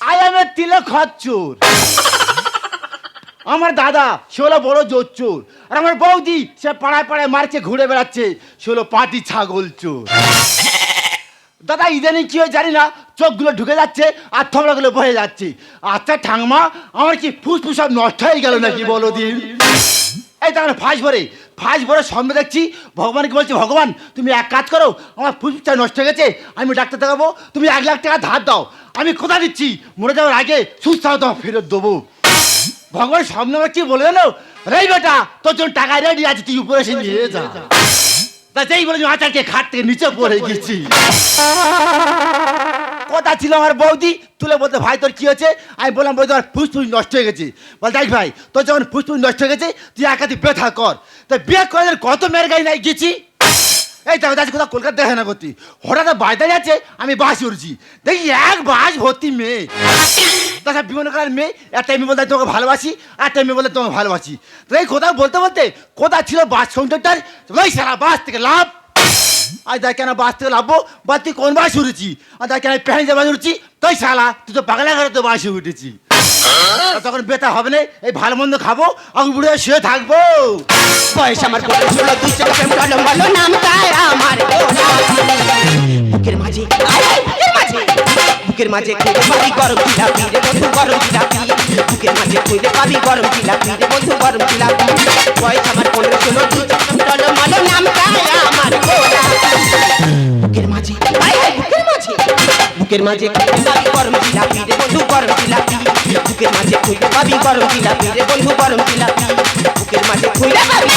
I M A তিলক খচ্চর। আমার দাদা সে হলো বড় জোর চোর, আর আমার বৌদি সে পাড়ায় পাড়ায় মারছে ঘুরে বেড়াচ্ছে, সে হলো পাটি ছাগল চোর। দাদা ইদানিং কি হয় জানি না, চোখগুলো ঢুকে যাচ্ছে আর থমড়াগুলো বয়ে যাচ্ছে। আচ্ছা ঠাংমা, আমার কি ফুসফুস সব নষ্ট হয়ে গেল নাকি বলো দিন? এই তখন ফাঁস ভরে সামনে দেখছি, ভগবানকে বলছি ভগবান তুমি এক কাজ করো, আমার ফুসফুসটা নষ্ট হয়ে গেছে, আমি ডাক্তার দেখাবো, তুমি 1,00,000 টাকা ধার দাও, আমি কোথা দিচ্ছি মরে যাওয়ার আগে সুস্থ হয়ে তোমার ফেরত দেবো। ভগবান সামনে আমার কি বলে জানো, রে বেটা তোর জন্য টাকা রেডি আছে, তুই উপরে এসে নিয়ে যা। তা যেই বলে আচারকে খাট থেকে নিচে পড়ে গেছি। কথা ছিল আমার বৌদি তুলে বলতে ভাই তোর কি হয়েছে, আমি বললাম বৌদি আমার ফুসফুস নষ্ট হয়ে গেছে। বল দেখ ভাই তোর যখন ফুসফুস নষ্ট হয়ে গেছে তুই একাতি ব্যথা কর। তা বিয়ে করে কত মেয়ের গাড়ি নাই গেছি, এই দেখো যাচ্ছি কোথাও কলকাতা দেখা না করতি, হঠাৎ বাইরে যাচ্ছে আমি বাস উঠছি, দেখি এক বাস ভর্তি মেয়ে, তাছাড়া বিভিন্ন কালার মেয়ে, একটা মেয়ে বলতে তোমাকে ভালোবাসি, একটা মেয়ে বলতে তোমাকে ভালোবাসি। তো এই কোথাও বলতে বলতে কোথা ছিল বাস কন্ট্রাক্টর, ওই সারা বাস থেকে লাভ। আর দেখ কেন বাস থেকে লাভবো, বা তুই কোন বাস উঠেছি, আর দেখ কেন প্যান্টে বাস উঠছি, তুই শালা তুই তো পাগলা ঘরে তো বাসে উঠেছি। তখন বেতা হবে না, এই ভালো মন্দ খাবো আমি বুড়ে শুয়ে থাকবো। বয়স আমার বুকের মাঝে বুকের মাঝে পাবি গরম জিলাপি রে বন্ধু, গরম জিলাপি বুকের মাঝে খুঁজে পাবি গরম জিলাপি রে বন্ধু, গরম জিলাপি। বয়স আমার 15-16, টলো মালো নামটা আমার বুকের মাঝে বুকের মাঝে খুঁজে পাবি গরম জিলাপি রে বন্ধু, গরম জিলাপি বুকের মাঝে খুঁজে পাবি গরম জিলাপি রে বন্ধু, গরম জিলাপি বুকের মাঝে খুঁজে পাবি।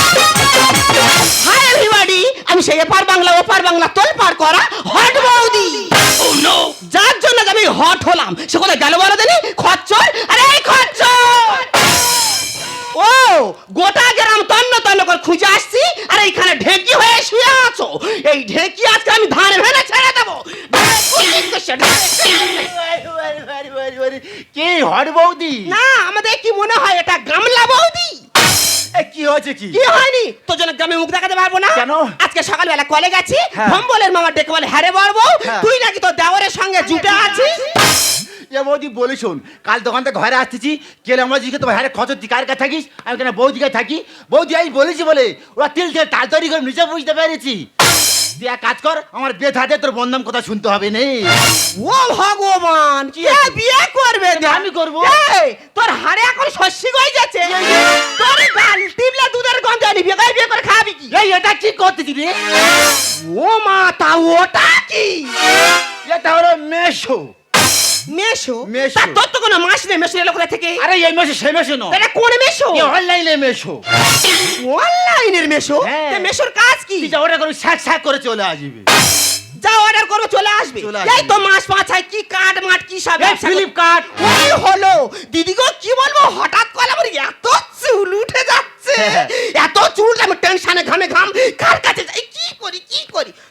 হাই এভরিবডি, আমি সেই এপার বাংলা ওপার বাংলা তোল পার করা হট বৌদি। ও নো, যার জন্য আমি হট হলাম সে কোথায় গেল বলো দেনি? খচ্চর, আরে এই খচ্চর ও গোটা গ্রাম তন্ন তন্ন করে খুঁজে আসছি, আর এইখানে ঢেকি হয়ে শুয়ে আছো। এই ঢেকি আজকে আমি ধান ভেঙে ছেড়ে দেবো। কি হট বৌদি? না, আমাদের কি মনে হয় এটা গামলা বৌদি। কি হয়েছে? কি হয়নি তোর জন্য গ্রামে মুখ দেখাতে পারবো না। কেন? আজকে সকালবেলা কলে গেছি, ভম্বলের মামা ডেকে বলে হ্যাঁ রে বলবো তুই নাকি তোর দেওরের সঙ্গে জুটে আছিস। এ বৌদি বলি শোন, কাল দোকান থেকে ঘরে আসতেছি, কেলে আমরা জিজ্ঞেস তোমার হ্যাঁ খচর তুই কার কাছে থাকিস, আমি কেন বৌদিকে থাকি। বৌদি আমি বলেছি বলে ওরা তিল থেকে তাল তৈরি করে নিচে বুঝতে পেরেছি। তুই এক কাজ কর, আমার বিয়ে থাকে তোর বন্ধন কথা শুনতে হবে নেই। ও ভগবান, কি বিয়ে করবে? আমি করবো। তোর হাড়ে এখন শস্য গই যাচ্ছে, তোর গাল টিপলে দুধের গন্ধ আনি বিয়ে করে খাবি কি? এই এটা কি করতেছি রে? ও মা, তা ওটা কি? এটা হলো মেশো। মেশো? মেশো। তা তোর তো কোনো মাস নেই, মেশো এলো কোথা থেকে? আরে এই মেশো সে মেশো না, এটা কোন মেশো? অনলাইনে মেশো। অনলাইনের মেশো? হ্যাঁ। তে মেশোর কাজ কি? তুই যা অর্ডার করে স্যাক স্যাক করে চলে আসবে। যা অর্ডার করবে চলে আসবে। এই তো মাস পাঁচায় কি কাট মাট কি সব ফ্লিপকার্ট। ওই হলো দিদি গো, কি বলবো হঠাৎ করে আমার এত চুল উঠে যাচ্ছে, এত চুল আমি টেনশনে ঘামে ঘাম কার কাছে যাই কি করি।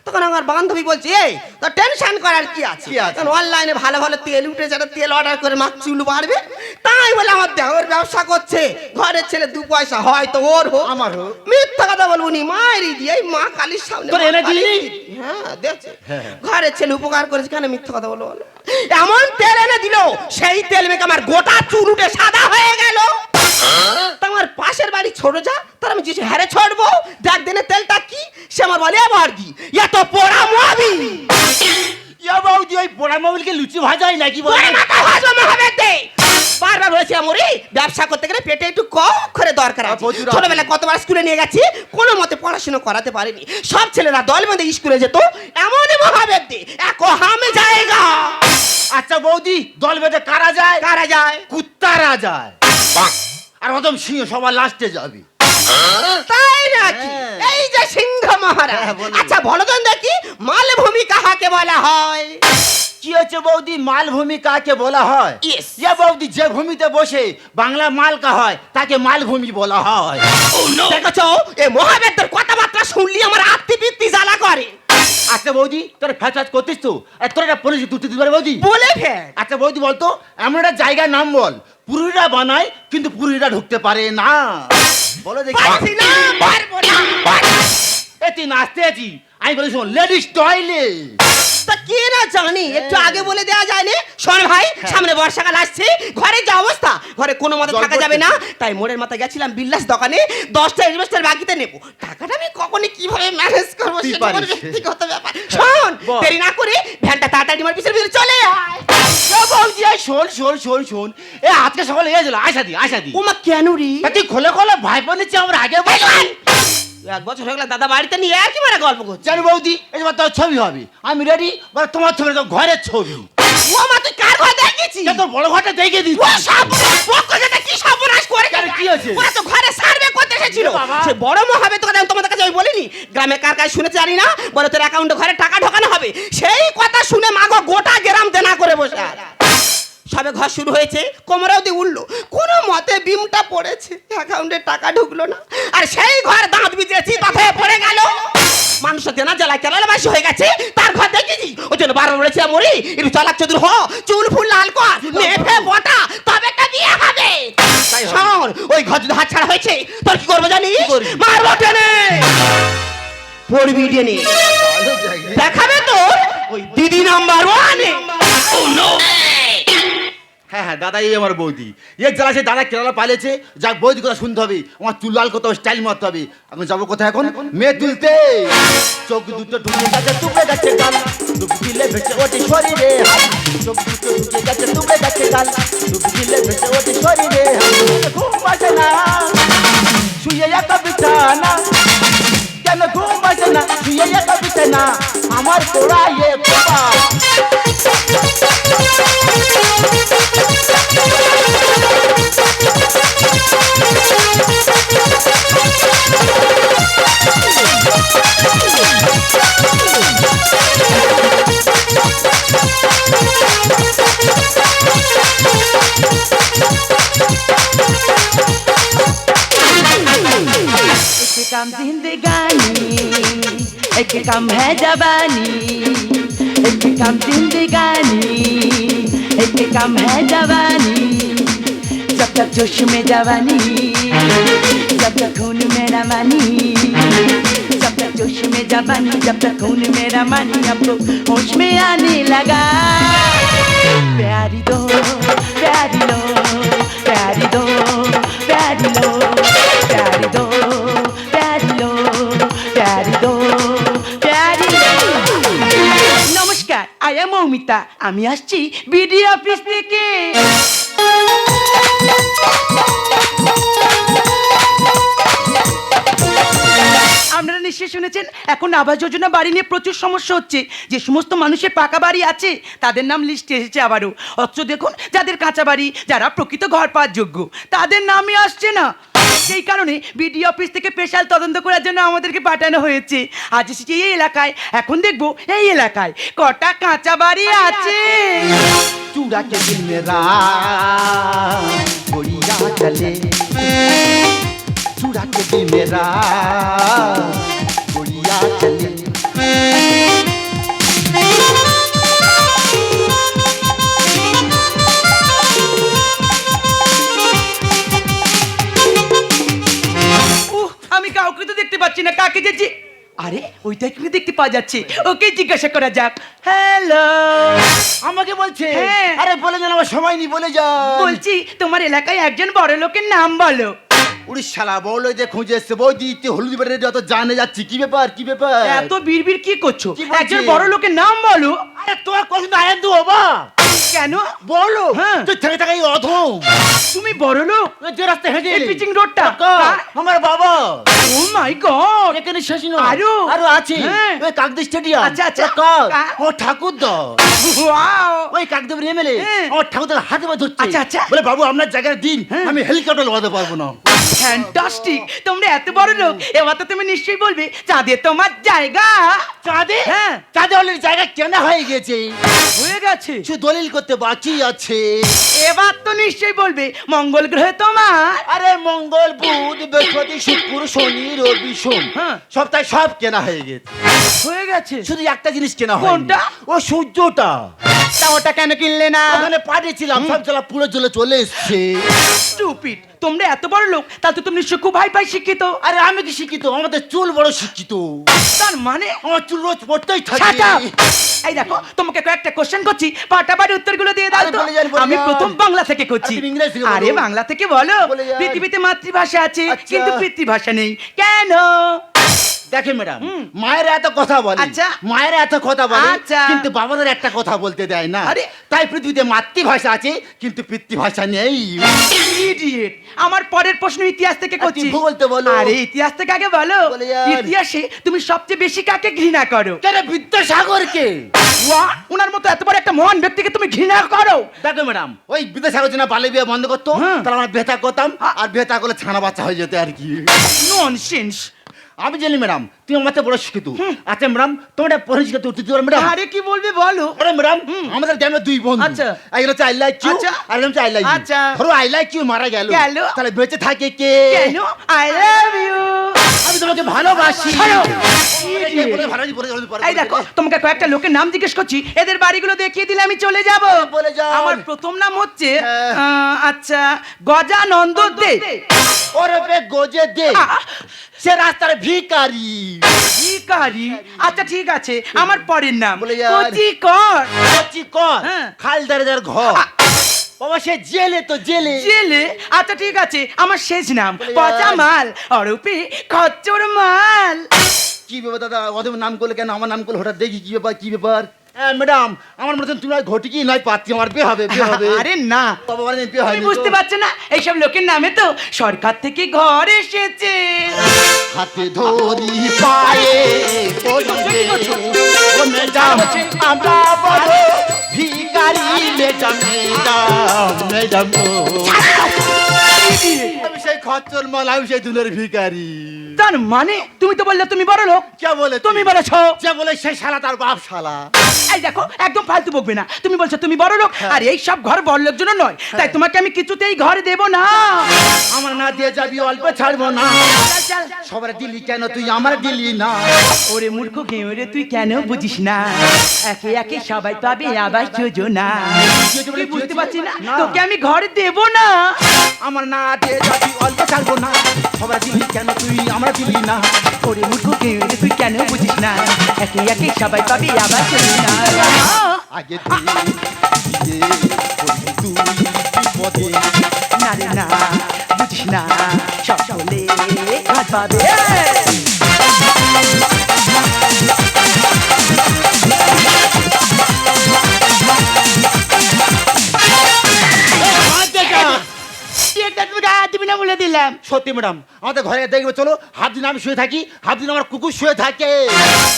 তখন আমার বান্ধবী বলছে এই তো টেনশন করার কি আছে, কারণ অনলাইনে ভালো ভালো তেল উঠে যাবে, তেল অর্ডার করে মা চুল বাড়বে। তাই বলে আমার দেওর ব্যবসা করছে, ঘরের ছেলে 2 পয়সা হয়তো ওর হোক আমার হোক, মিথ্যা কথা বলবো নি, মায়েরই দিয়ে এই মা কালীর সামনে তোর এনে দিলি। হ্যাঁ দেখছে ঘরের ছেলে উপকার করেছে, কেন মিথ্যা কথা বলো? এমন তেল এনে দিল সেই তেল মেখে আমার গোটা চুল উঠে সাদা হয়ে গেল। তোমার পাশের বাড়ি ছোট যা, তার আমি জিজ্ঞেস হ্যাঁ ছড়বো দেখ দিনে তেলটা কি, সে আমার বলে আবার কি এত পোড়া মোবি। ইয়া বৌদি ওই পোড়া মোবিলকে লুচি ভাজাই নাকি বলে? বারবার বলেছিলাম ওরে ব্যবসা করতে গেলে পেটে একটু কম করে দরকার আছে। ছোটবেলায় কতবার স্কুলে নিয়ে গেছি, কোনো মতে পড়াশোনা করাতে পারিনি। সব ছেলেরা দল বেঁধে স্কুলে যেত, এমনই মহাবেদ দে এক হামে জায়গা। আচ্ছা বৌদি দল বেঁধে কারা যায়? কুত্তারা যায়, আর অদম সিংহ সবার লাস্টে যাবে। তাই নাকি? এই যে সিংহ মহারাজ। আচ্ছা বলো তো দেখি মালভূমি কাহাকে বলা হয়? কি হচ্ছে বৌদি, মালভূমি কাকে বলা হয়? ইয়া বৌদি যে ভূমিতে বসে বাংলা মালকা হয় তাকে মালভূমি বলা হয়। দেখেছো এই মহাবেদের কথাবার্তা শুনলি আমার আত্মবৃত্তি জ্বালা করে। আচ্ছা বৌদি তোর ফ্যাচ করতিস তো, তোর একটা পলিসি তুলতে দিতে পারে বৌদি? বলে ফেল। আচ্ছা বৌদি বলতো এমন একটা জায়গার নাম বল পুরুলিরা বানায় কিন্তু পুরুলিরা ঢুকতে পারে না, বলো দেখি। পারবো না। তুই নাচতে আছি, আমি বলি শোন লেডিস টয়লেট। তা কে না জানি একটু আগে বলে দেওয়া যায়নি? শোন ভাই, সামনে বর্ষাকাল আসছে, ঘরে যা অবস্থা, ঘরে কোনো মতে জল থাকা যাবে পড়ছে। না। তাই মোড়ের মাথায় গেছিলাম বিল্লাস দোকানে, 10টা ইনভেস্টার বাকিতে নেব। টাকাটা আমি কখনই কিভাবে ম্যানেজ করবো তুই সেটা আমার পারিস। ব্যক্তিগত ব্যাপার। শোন, বল। দেরি না করে ভ্যানটা তাড়াতাড়ি আমার পিছনে পিছনে চলে আয়। এ বৌদি, এই শোন এ আজকে সকালে এসেছিল আশা দি ওমা কেন রে? তা তুই খোলে ভাই বোনের চেয়ে আমার আগে বলবি। 1 বছর হয়ে গেল দাদা বাড়িতে নিয়ে একই মারা গল্প করছে। জানি বৌদি, এই যে তোর ছবি হবে, আমি রেডি, বলে তোমার ছবি না, ঘরের ছবি। ওমা তুই কার ঘর দেখেছিস? তোর বড় ঘরটা দেখে দিচ্ছি। ও সর্বনাশ, পক্ষ যেটা কি সর্বনাশ করে কেন, কি হয়েছে? ওরা তো ঘরে সার্ভে করতে এসেছিল। এ বাবা। সে বড় মো হবে, তোকে তোমাদের কাছে আমি বলিনি? গ্রামে কার কাছে শুনেছি জানি না, বলে তোর অ্যাকাউন্টে ঘরে টাকা ঢোকানো হবে। সেই কথা শুনে মাগো গোটা গ্রাম দেনা করে বসে আছে। সবে ঘর শুরু হয়েছে, কোমরেও দিয়ে উঠলো, কোনো মতে বিমটা পড়েছে, অ্যাকাউন্টে টাকা ঢুকলো না। আর সেই ঘর দাঁত বিজেছি কথায় পড়ে গেল। মানুষের দেনা জ্বালায় কেলাবাসী হয়ে গেছে, তার ঘর দেখেছি। ওই জন্য বারবার বলেছি মরি, একটু চালাক চতুর হ, চুল ফুল লাল কর, মেয়ে ফেয়ে বটা, তবে একটা বিয়ে হবে। তাই হবে। শোন, ওই ঘর যদি হাত ছাড়া হয়েছে, তোর কি করবো জানিস? করবি? মারবো টেনে, পড়বি টেনে, দেখাবে তোর ওই দিদি নাম্বার 1। হ্যাঁ দাদা, এই আমার বৌদি। এক জ্বালা সে দাদা কেরালা পালিয়েছে, যাক বৌদি কথা শুনতে হবে, আমার চুল লাল করতে হবে, স্টাইল মারতে হবে। এখন যাবো কোথায়? এখন মেয়ে তুলতে। চোখ দুটো ঢুকে গেছে, তুলে গেছে গাল, ডুব দিলে ভেসে ওঠে শরীরে হাল। চোখ দুটো ঢুকে গেছে, তুলে গেছে গাল, ডুব দিলে ভেসে ওঠে শরীরে হাল। ঘুম পাচ্ছে না, শুয়ে একা বিছানা, কেন ঘুম পাচ্ছে না, শুয়ে একা বিছানা, আমার পোড়াইয়ে বাবা। एक काम जिंदगानी, एक काम है जवानी, एक काम जिंदगानी, एक काम है जवानी। जब तक जोश में जवानी, जब तक खून मेरा मानी, जब तक जोश में जवानी, जब तक खून मेरा मानी, अब तो होश में आने लगा। प्यारी दो, प्यारी लो, प्यारी दो, प्यारी लो, प्यारी दो, प्यारी लो, प्यारी दो, प्यारी लो। নমস্কার, আই এম মৌমিতা, আমি আসছি বিডি অফিস থেকে। আপনারা নিশ্চয়ই শুনেছেন এখন আবাস যোজনা বাড়ি নিয়ে প্রচুর সমস্যা হচ্ছে। যে সমস্ত মানুষের পাকা বাড়ি আছে তাদের নাম লিস্টে এসেছে আবারও। অথচ দেখুন, যাদের কাঁচা বাড়ি, যারা প্রকৃত ঘর পাওয়ার যোগ্য, তাদের নামই আসছে না। সেই কারণে বিডি অফিস থেকে স্পেশাল তদন্ত করার জন্য আমাদেরকে পাঠানো হয়েছে। আজ এসেছি এই এলাকায়, এখন দেখবো এই এলাকায় কটা কাঁচা বাড়ি আছে। चूड़ा के दिल मेरा गोरिया चले, चूड़ा के दिल मेरा गोरिया चले। উহ, আমি কাউকে তো দেখতে পাচ্ছি না, কাকে যে আরে ওইটা কি দেখতে পাওয়া যাচ্ছে, ওকে জিজ্ঞাসা করা যাক। হ্যালো, আমাকে বলছে? হ্যাঁ। আরে বলে যান, আমার সময় নেই, বলে যান। বলছি তোমার এলাকায় একজন বড় লোকের নাম বলো। উড়িষ্যালা বড় লোক যে খুঁজে এসছে, বৌদি হলুদ বেড়ে যত জানে যাচ্ছি। কি ব্যাপার, কি ব্যাপার? এত বিড়বিড় কি করছো? কি বলছি? একজন বড় লোকের নাম বলো। আরে তোর কথা আয়ন তো বাবা কেন? বলো। হ্যাঁ। তুই থেকে থেকে অধম। তুমি বড় লোক? ওই যে রাস্তা হেঁটে এই পিচিং রোডটা? আমার বাবা। ও মাই গড, এখানে শেষ নয়, আরো? আরো আছে। হ্যাঁ। ওই কাকদি স্টেডিয়াম। আচ্ছা, আচ্ছা। ও ঠাকুর দা, ওয়াও, ওই কাকদেবের এমএলএ হ্যাঁ। আমার ঠাকুরদার হাতে পা ধরছে। আচ্ছা, আচ্ছা। বলে বাবু আপনার জায়গার দিন, হ্যাঁ। আমি হেলিকপ্টার লাগাতে পারবো না। ফ্যান্টাস্টিক, তোমরা এত বড় লোক, এবার তো তুমি নিশ্চয়ই বলবে চাঁদে তোমার জায়গা। চাঁদে? হ্যাঁ। চাঁদে অলরেডি জায়গা কেনা হয়ে গেছে, হয়ে গেছে। শুধু দলিল করতে বাকি আছে। এবার তো নিশ্চয়ই বলবে মঙ্গল গ্রহে তোমার। আরে মঙ্গল বুধ বৃহস্পতি শুক্র শনি রবি সোম, হ্যাঁ। সপ্তাহে সব কেনা হয়ে গেছে। হয়ে গেছে। শুধু একটা জিনিস কেনা হয়। কোনটা? ও সূর্যটা। তা ওটা কেন কিনলে না? ওখানে পাঠিয়েছিলাম, সব জ্বালা পুরো জ্বলে চলে এসছে। স্টুপিড, তোমরা এত বড় লোক তা তো তুমি নিশ্চয় খুব হাই ফাই শিক্ষিত। আরে আমি কি শিক্ষিত? আমাদের চুল বড় শিক্ষিত। তার মানে আমার চুল রোজ পড়তেই Shut থাকে। up! এই দেখো তোমাকে কয়েকটা কোশ্চেন করছি, পাটাপাটি উত্তরগুলো দিয়ে দাও আরে তো। বলে যান, বলে আমি যান। প্রথম বাংলা থেকে করছি। আর তুমি ইংরেজি থেকে বলো। আরে বাংলা থেকে বলো। বলে যান। পৃথিবীতে মাতৃভাষা আছে আচ্ছা। কিন্তু পিতৃভাষা নেই কেন? দেখে ম্যাডাম, মায়েরা এত কথা বলে, আচ্ছা। মায়েরা এত কথা বলে, আচ্ছা। কিন্তু বাবাদের একটা কথা বলতে দেয় না। আরে। তাই পৃথিবীতে মাতৃভাষা আছে কিন্তু পিতৃভাষা নেই। Idiot! আমার পরের প্রশ্ন ইতিহাস থেকে আর করছি। তুমি ভূগোল তো বলো। আরে ইতিহাস থেকে আগে বলো। বলে যান। ইতিহাসে তুমি সবচেয়ে বেশি কাকে ঘৃণা করো? কেন বিদ্যাসাগরকে? What? ওনার মতো এত বড় একটা মহান ব্যক্তিকে তুমি ঘৃণা করো? দেখো ম্যাডাম, ওই বিদ্যাসাগর জন্য বাল্য বিয়ে বন্ধ করতো, হ্যাঁ। তাহলে আমরা বেতা করতাম, আর বেতা করলে ছানা বাচ্চা হয়ে যেত আর কি। ননসেন্স। আমি জানি ম্যাডাম তুমি আমার থেকে বড় শিক্ষিত। আচ্ছা ম্যাডাম, তোমার একটা প্রশ্ন শিক্ষিত উত্তর দিও ম্যাডাম। আরে কি বলবে বলো। আরে ম্যাডাম, আমাদের গ্রামে দুই বন্ধু। আচ্ছা। একজন হচ্ছে আই লাইক ইউ, আচ্ছা। আর একজন হচ্ছে আই লাইক ইউ। আচ্ছা। ধরো আই লাইক ইউ মারা গেল, গেল। তাহলে বেঁচে থাকে কে? কেন? I love you. আমি তোমাকে ভালোবাসি। ছাড়ো। এই বলে ভালোবাসি, বলে যাও, পরে এই দেখো তোমাকে কয়েকটা লোকের নাম জিজ্ঞেস করছি, এদের বাড়িগুলো দেখিয়ে দিলে আমি চলে যাব। বলে যাও। আমার প্রথম নাম হচ্ছে হ্যাঁ। আচ্ছা গজানন্দ দে। ওরে গোজে দে, সে রাস্তার ভিখারি। ভিখারি? আচ্ছা ঠিক আছে, আমার পরের নাম বলে যান। কচি কর। কচি কর, হ্যাঁ। খালদারের ঘর। বাবা সে জেলে তো জেলে। জেলে? আচ্ছা ঠিক আছে, আমার শেষ নাম বলে যান। পচা মাল অরূপে খচ্চর মাল। কি ব্যাপার দাদা, ওদের নাম করলে কেন, আমার নাম করলে হঠাৎ দেখি কি ব্যাপার, কি ব্যাপার? হ্যাঁ ম্যাডাম, আমার মতন তুমি নয় ঘটি কি নয় পাচ্ছি, আমার বিয়ে হবে, বিয়ে হবে। আরে না, বাবা মানে বিয়ে তুমি হয়নি বুঝতে তো। পারছো না, এইসব লোকের নামে তো সরকার থেকে ঘর এসেছে। হাতে ধরি পায়ে পড়িবে ও ম্যাডাম, আমরা বড় ভিখারি ম্যাডাম, ম্যাডাম, ম্যাডাম গো। আমি সেই খচ্চর মাল, আমি সেই দুনের ভিখারি। তার মানে তুমি তো বললে তুমি বড় লোক। কে বলে? তুমি বলেছো। যে বলে সেই শালা তার বাপ শালা। এই দেখো একদম ফালতু বকবে না, তুমি বলছো তুমি বড় লোক, আর এই সব ঘর বড় লোক জন্য নয়, তাই তোমাকে আমি কিছুতেই ঘর দেব না। আমার না দিয়ে যাবি অল্প ছাড়বো না। চল, চল। সবার দিলি কেন তুই, আমার দিলি না? ওরে মূর্খ গেঁড়ে তুই কেন বুঝিস না, একে একে সবাই পাবে আবার যোজনা। তুই বুঝতে পারছিস না, না। তোকে আমি ঘর দেব না। আমার না দিয়ে যাবি অল্প ছাড়বো না। সবার দিলি কেন তুই, আমার দিলি না? ওরে মূর্খ গেঁড়ে তুই কেন বুঝিস না, একে একে সবাই পাবে আবার যোজনা। আগে তুই দিয়ে বলবি তুই বিপদে। না রে না, বুঝিস না, সকলে ঘর পাবে। বলে দিলাম। সত্যি ম্যাডাম, আমাদের ঘরে দেখবে চলো, হাফ দিন আমি শুয়ে থাকি, হাফ দিন আমার কুকুর শুয়ে থাকে।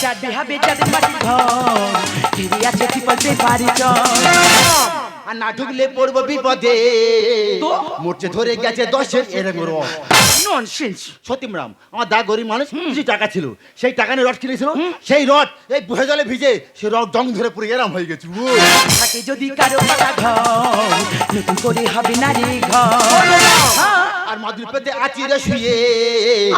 চাঁদে হবে চাঁদের মাটি ঘর, ফিরে আছে ত্রিপলতে বাড়ি চল। আর না ঢুকলে পড়বো বিপদে, তো? মোর্চে ধরে গেছে 10-এর এরকম রড। ননসেন্স। সত্যি ম্যাডাম, আমার দা গরিব মানুষ, কিছু টাকা ছিল, সেই টাকা নিয়ে রড কিনেছিল, সেই রড এই বুহে জলে ভিজে সেই রড জং ধরে পুরো এরাম হয়ে গেছে। থাকে যদি কারো পাকা ঘর, নতুন করে হবে না রে ঘর। আর মাদুর পেতে আচিরে শুয়ে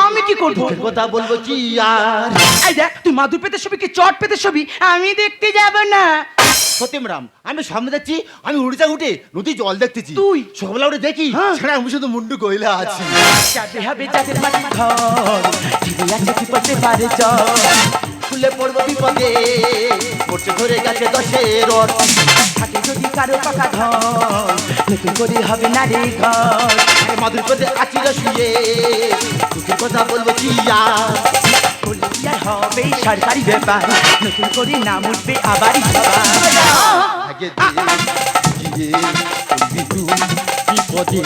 আমি কি করবো? দুঃখের কথা বলবো কি আর? এই দেখ তুই মাদুর পেতে ছবি কি চট পেতে ছবি, আমি দেখতে যাব না। সত্যি ম্যাডাম, আমি সামনে দেখছি, আমি উড়িতে উঠে নদী জল দেখতেছি। তুই? সকালবেলা উঠে দেখি সেটা আমি শুধু মুন্ডু কইলা আছি। চাঁদে হবে চাঁদের মাটি ঘর, ফিরে আছে ত্রিপলতে বাড়ি চল। খুলে পড়বো বিপদে, মোর্চে ধরে গেছে 10-এর রড। থাকে যদি কারো পাকা ঘর, নতুন করে হবে না রে ঘর। আর মাদুর পেতে আচিরে শুয়ে দুঃখের কথা বলবো কি আর? বললে কি আর হবে সরকারি ব্যাপার, নতুন করে নাম উঠবে আবারই সবার। আগে দিয়ে বলবি তুই বিপদে।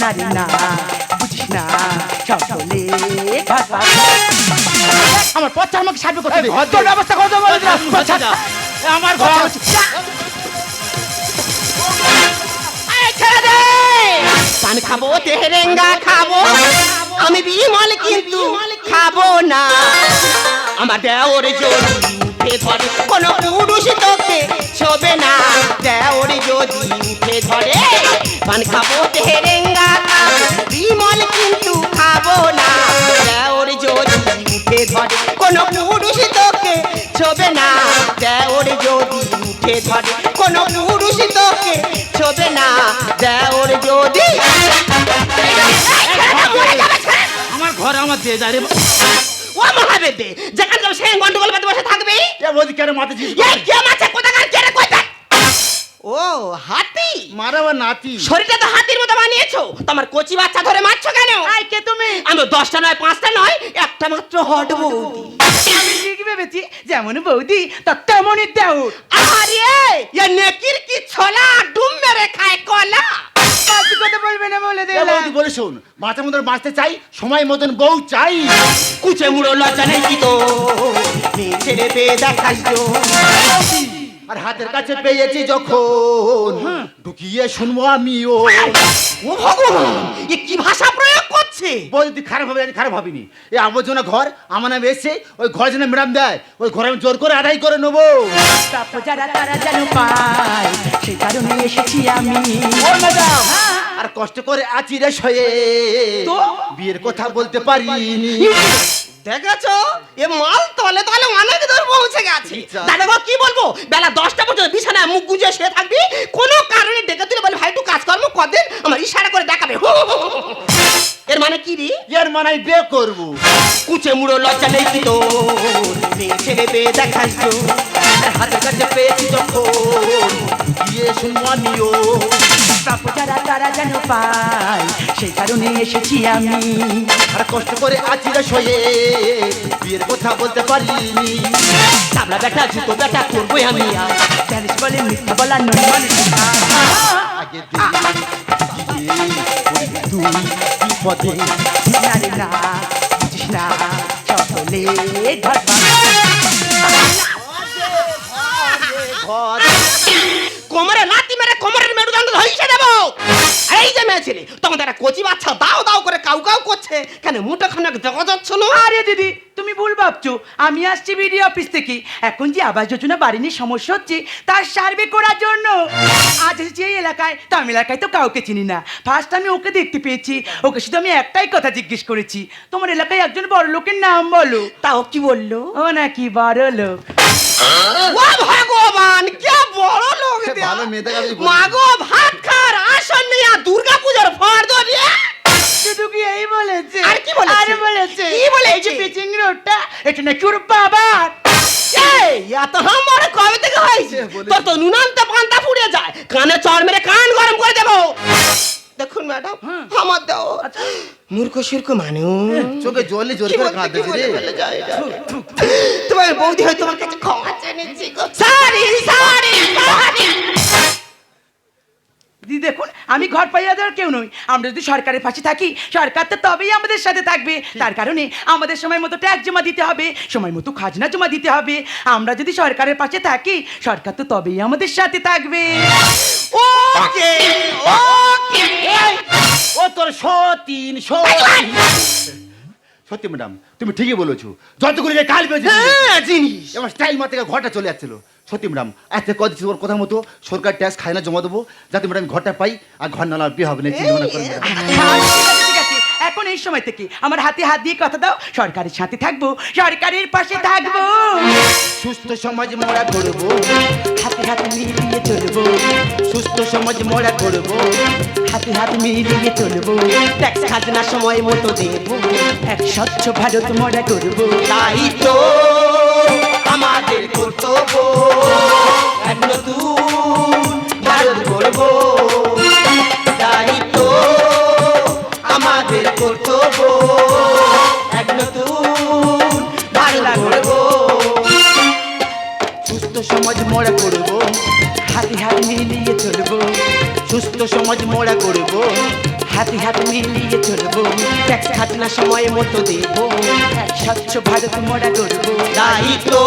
না রে না, বুঝিস না, সকলে ঘর পাবে। আমার পথটা আমাকে সাহায্য করতে হবে। তোর ব্যবস্থা কত বলে দিলাম। আমার ঘর। পান খাবো তেরেঙ্গা খাবো, আমি বিমল কিন্তু খাবো না। আমার দেওর যদি উঠে ধরে কোনো পুরুষ তোকে ছবে না। দেওর যদি উঠে ধরে পান খাবো তেরেঙ্গা খাবো, বিমল কিন্তু খাবো না। দেওর যদি উঠে ধরে কোনো পুরুষ তোকে ছবে না। দেওর যদি উঠে ধরে কোনো পুরুষ তোকে ছবে না। দেওর যদি আমার দিয়ে যায় রে। ও মহাবেদে যেখানে যাবে সেই গন্ডগোল বাদে বসে থাকবে। এ বৌদি কেন মাথা ঝিস এই কে মাছে কোথাকার কে রে কইতা? ও হাতি, মারা আমার নাতি। শরীরটা তো হাতির মতো বানিয়েছো, তোমার কচি বাচ্চা ধরে মারছো কেন? আই কে তুমি? আমি 10টা নয় 5টা নয় একটা মাত্র হট বৌদি। আমি ঠিক ভেবেছি যেমন বৌদি তা তেমনই দেও। আরে এ নেকির কি ছোলা ডুম মেরে খায় কলা। বাড়তি কথা বলবে না বলে এ দিলাম। বৌদি বলে শোন, মাথার মতন বাঁচতে চাই, সময় মতন বউ চাই। কুচে মুড়ো লজ্জা নেই কি তো মেয়ে ছেড়ে পেয়ে দেখাস তো। আর হাতের কাছে পেয়েছি যখন ঢুকিয়ে শুনবো আমিও। ও ভগবান এ কি ভাষা প্রয়োগ করছে? বৌদি তুই খারাপ হবে, আমি খারাপ ভাবিনি। এই আবর্জনা ঘর আমার নামে এসে ওই ঘর যেন ম্যাডাম দেয়, ওই ঘরে আমি জোর করে আদায় করে নেবো। প্রাপ্য যারা তারা যেন পায় সেই কারণে এসেছি আমি। ও ম্যাডাম, আর কষ্ট করে আছি রে শয়ে, তো? বিয়ের কথা বলতে পারিনি। দেখেছো এ মাল তলে তলে অনেক দূর পৌঁছে গেছে। আচ্ছা। দাদা গো কি বলবো, বেলা 10টা পর্যন্ত বিছানায় মুখ গুজে শুয়ে থাকবি, কোনো কারণে ডেকে তুলে বলে ভাই একটু কাজকর্ম কর, আমার ইশারা করে দেখাবে। এর মানে কি রে? এর মানে আমি বিয়ে করবো। কুচে মুড়ো লজ্জা নেই কি তো মেয়ে ছেড়ে পেয়ে দেখাস তো। আর হাতের কাছে পেয়েছি যখন বিয়ে শুনবো আমিও। প্রাপ্য যারা তারা যেন পায় সেই কারণে এসেছি আমি। আর কষ্ট করে আছি রে শয়ে, বিয়ের কথা বলতে পারিনি। চামড়া বেটা জুতো বেটা করবোই আমি আর। প্যারিস বলে মিথ্যা বলা নয় মানুষের কাজ। আগে তুই বিপদে না রে না বুঝিস না সকলে ঘর ঘর কোমরে লাথি মেরে কোমরের মেরুদণ্ড ধইসে দেবো। আর এই যে মেয়ে ছেলে তোমাদের একটা কচি বাচ্চা দাও দাও করে কাউ কাউ করছে কেন, মুঠো খানে দেখা যাচ্ছে না? আরে দিদি তুমি ভুল ভাবছো, আমি আসছি বিডি অফিস থেকে। এখন যে আবাস যোজনা বাড়ি নিয়ে সমস্যা হচ্ছে তার সার্ভে করার জন্য আজ এসেছি এই এলাকায়। তো আমি এলাকায় তো কাউকে চিনি না, ফার্স্ট আমি ওকে দেখতে পেয়েছি। ওকে শুধু আমি একটাই কথা জিজ্ঞেস করেছি, তোমার এলাকায় একজন বড় লোকের নাম বলো। তাও কি বললো? ও নাকি বড় লোক। ও ভগবান কে বড় লোক সে ভালো মেয়েদের কাছে বলি। মাগো ভাত খার আসন নিয়ে দুর্গা পূজার ফর্দ দিয়ে। শুধু কি এই বলেছে? আর কি বলেছে? আরে বলেছে কি বলেছে? এই যে পিচিং রোডটা এটা নাকি ওর বাবার। এই এত আমার কবে থেকে হয়েছে? বলেছে। তোর তো নুনান্তে পান্তা ফুড়ে যায়, কানে চড় মেরে কান গরম করে দেবো। দেখুন ম্যাডাম আমার দাও মূর্খ শির্খ মানুষ চোখে জলে জোর করে কাঁদতেছে রে। তোমার বৌদি হয় তোমার কাছে ক্ষমা চেয়ে নিচ্ছি গো। Sorry sorry sorry. দিদি দেখুন আমি ঘর পাইয়া দেওয়ার কেউ নই। আমরা যদি সরকারের পাশে থাকি সরকার তো তবেই আমাদের সাথে থাকবে। তার কারণে আমাদের সময় মতো ট্যাক্স জমা দিতে হবে, সময় মতো খাজনা জমা দিতে হবে। আমরা যদি সরকারের পাশে থাকি সরকার তো তবেই আমাদের সাথে থাকবে। ওকে ওকে। ও তোর সতীন সত্যি ম্যাডাম তুমি ঠিকই বলেছো, যতগুলো যে কাল পেয়েছি হ্যাঁ জিনিস এবার স্টাইল মার থেকে ঘরটা চলে যাচ্ছিল। সত্যি ম্যাডাম আজকে কদিন ওর কথা মতো সরকার ট্যাক্স খাজনা জমা দেবো, যাতে ম্যাডাম ঘরটা পাই আর ঘর নালা বিয়ে হবে না। চিন্তা ভাবনা করেন ম্যাডাম। ঠিক আছে এখন এই সময় থেকে আমার হাতে হাত দিয়ে কথা দাও, সরকারের সাথে থাকবো, সরকারের পাশে থাকবো। সুস্থ সমাজ মোড়া করবো, হাতে হাতে মিলিয়ে চলবো, সুস্থ সমাজ মোড়া করবো, হাতে হাতে মিলিয়ে চলবো। ট্যাক্স খাজনা সময় মতো দেবো, এক স্বচ্ছ ভারত মোড়া করবো। তাই তো আমাদের কর্তব্য এক নতুন ভারত গড়বো। তাই তো আমাদের কর্তব্য এক নতুন ভারত গড়বো। সুস্থ সমাজ মোড়া করবো, হাতে হাতে মিলিয়ে চলবো, সুস্থ সমাজ মোড়া করবো, হাতে হাতে মিলিয়ে চলবো। ট্যাক্স খাজনা সময় মতো দেবো, এক স্বচ্ছ ভারত মোড়া করবো। তাই তো